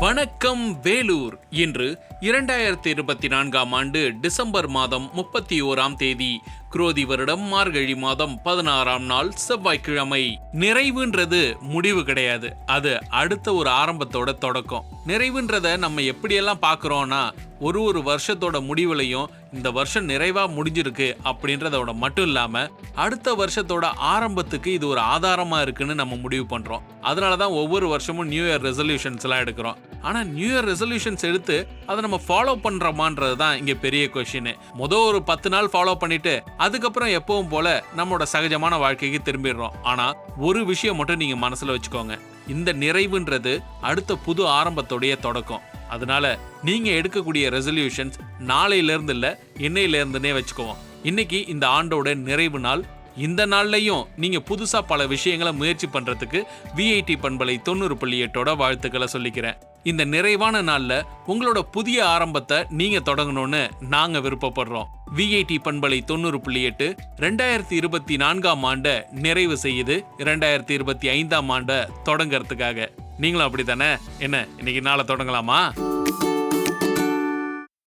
வணக்கம் வேலூர். இன்று 2024ஆம் ஆண்டு டிசம்பர் மாதம் 31ஆம் தேதி, குரோதி வருடம் மார்கழி மாதம் 16ஆம் நாள் செவ்வாய்க்கிழமை. நிறைவுன்றது முடிவு கிடையாது, அது அடுத்த ஒரு ஆரம்பத்தோட தொடக்கம். நிறைவுன்றத நம்ம எப்படியெல்லாம் பார்க்குறோம்னா, ஒரு வருஷத்தோட முடிவுலையும் இந்த வருஷம் நிறைவா முடிஞ்சிருக்கு அப்படின்றதோட மட்டும் இல்லாம அடுத்த வருஷத்தோட ஆரம்பத்துக்கு இது ஒரு ஆதாரமா இருக்குன்னு நம்ம முடிவு பண்றோம். அதனாலதான் ஒவ்வொரு வருஷமும் நியூ இயர் ரெசல்யூஷன்ஸ் எல்லாம் எடுக்கிறோம். ஆனா நியூ இயர் ரெசல்யூஷன்ஸ் எடுத்து அதை நம்ம ஃபாலோ பண்றோமான்றதுதான் இங்க பெரிய கொஸ்டின். ஒரு 10 நாள் ஃபாலோ பண்ணிட்டு அதுக்கப்புறம் எப்பவும் போல நம்மளோட சகஜமான வாழ்க்கைக்கு திரும்பிடுறோம். ஆனா ஒரு விஷயம் மட்டும் நீங்க மனசுல வச்சுக்கோங்க, இந்த நிறைவுன்றது அடுத்த புது ஆரம்பத்தோடைய தொடக்கம். அதனால நீங்க எடுக்கக்கூடிய ரெசல்யூஷன்ஸ் நாளையில இருந்து இல்ல, இன்னையில இருந்துனே வச்சுக்குவோம். இன்னைக்கு இந்த ஆண்டோட நிறைவு நாள். இந்த நாள்லயும் நீங்க புதுசா பல விஷயங்களை முயற்சி பண்றதுக்கு விஐடி பண்பலை 90.8 வாழ்த்துக்களை சொல்லிக்கிறேன். இந்த நிறைவான நாள்ல உங்களோட புதிய ஆரம்பத்தை நீங்க தொடங்கணும்னு நாங்க விருப்பப்படுறோம். விஐடி பண்பலை 90.8 2024ஆம் ஆண்டை நிறைவு செய்யுது 2025ஆம் ஆண்டை தொடங்கறதுக்காக. நீங்களும் அப்படித்தானே? என்ன, இன்னைக்கு நாளை தொடங்கலாமா?